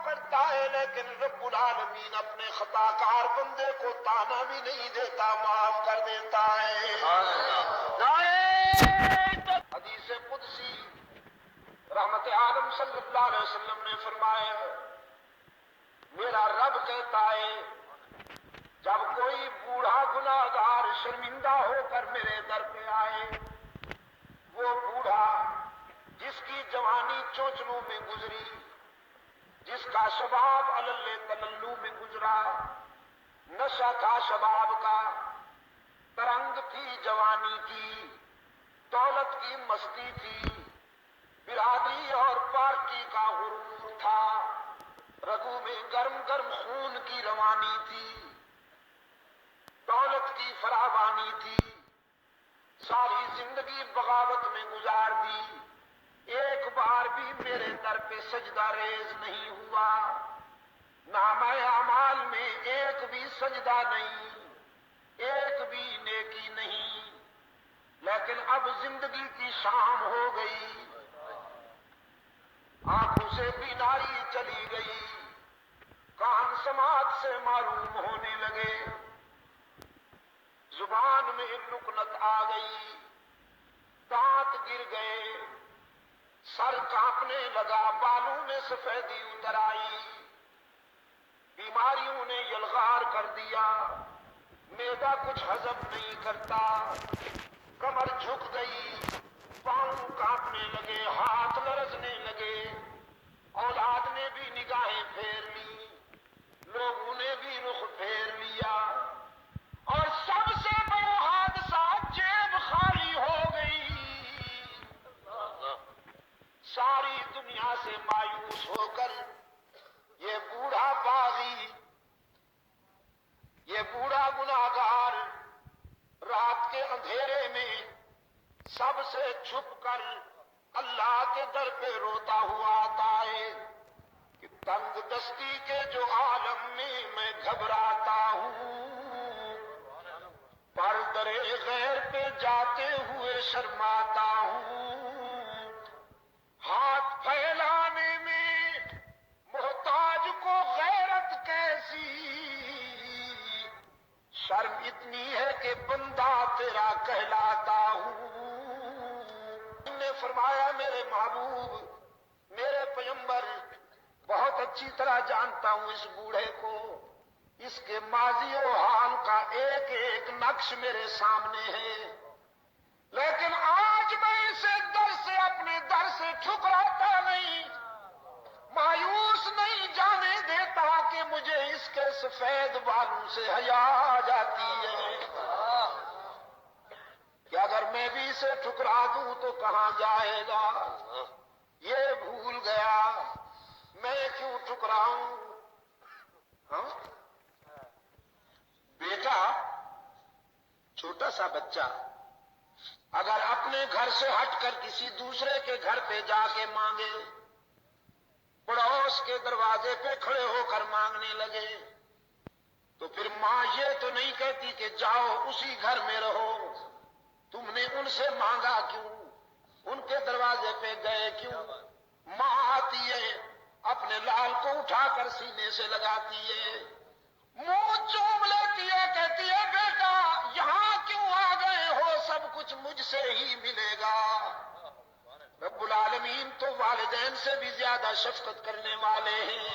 کرتا ہے لیکن رب العالمین اپنے خطا کار بندے کو تانا بھی نہیں دیتا، معاف کر دیتا ہے۔ حدیث قدسی رحمت عالم صلی اللہ علیہ وسلم نے فرمایا، میرا رب کہتا ہے جب کوئی بوڑھا گناہگار شرمندہ ہو کر میرے در پہ آئے، وہ بوڑھا جس کی جوانی چونچلوں میں گزری، جس کا شباب علل تللو میں گزرا، نشہ تھا شباب کا، ترنگ تھی جوانی کی، دولت کی مستی تھی، برادری اور پارٹی کا غرور تھا، رگوں میں گرم گرم خون کی روانی تھی، دولت کی فراوانی تھی، ساری زندگی بغاوت میں گزار دی، ایک بار بھی میرے در پہ سجدہ ریز نہیں ہوا، نامہ اعمال میں ایک بھی سجدہ نہیں، ایک بھی نیکی نہیں، لیکن اب زندگی کی شام ہو گئی، آنکھوں سے بینائی چلی گئی، کان سماعت سے معروم ہونے لگے، زبان میں لکنت آ گئی، دانت گر گئے، سر کانپنے لگا، بالوں میں سفیدی اتر آئی، بیماریوں نے یلغار کر دیا، معدہ کچھ ہضم نہیں کرتا، کمر جھک گئی، پاؤں کانپنے لگے، ہاتھ لرزنے لگے، اولاد نے بھی نگاہیں پھیر لی، لوگوں نے بھی رخ پھیر لیا، اور سب سے بڑا حادثہ جیب خالی ہو گئی، ساری دنیا سے مایوس ہو کر یہ بوڑھا باغی، یہ بوڑھا گناہگار رات کے اندھیرے میں سب سے چھپ کر اللہ کے در پہ روتا ہوا آتا ہے کہ تنگ دستی کے جو عالم میں گھبراتا ہوں، پر درے غیر پہ جاتے ہوئے شرماتا ہوں، ہاتھ پھیلانے میں محتاج کو غیرت کیسی، شرم اتنی ہے کہ بندہ تیرا کہلاتا ہوں۔ نے فرمایا میرے محبوب، میرے پیغمبر، بہت اچھی طرح جانتا ہوں اس بوڑھے کو، اس کے ماضی و حال کا ایک ایک نقش میرے سامنے ہے، لیکن آج میں اسے در سے اپنے در سے ٹھکراتا نہیں، مایوس نہیں جانے دیتا کہ مجھے اس کے سفید بالوں سے حیا آ جاتی ہے کہ اگر میں بھی اسے ٹھکرا دوں تو کہاں جائے گا، یہ بھول گیا میں کیوں ٹھکراؤں۔ ہاں؟ بیٹا، چھوٹا سا بچہ اگر اپنے گھر سے ہٹ کر کسی دوسرے کے گھر پہ جا کے مانگے، پڑوس کے دروازے پہ کھڑے ہو کر مانگنے لگے، تو پھر ماں یہ تو نہیں کہتی کہ جاؤ اسی گھر میں رہو، تم نے ان سے مانگا کیوں، ان کے دروازے پہ گئے کیوں؟ ماں آتی ہے، اپنے لال کو اٹھا کر سینے سے لگاتی ہے، منہ چوم لیتی ہے، کہتی ہے بیٹا یہاں کیوں آ گئے ہو، سب کچھ مجھ سے ہی ملے گا۔ رب العالمین تو والدین سے بھی زیادہ شفقت کرنے والے ہیں،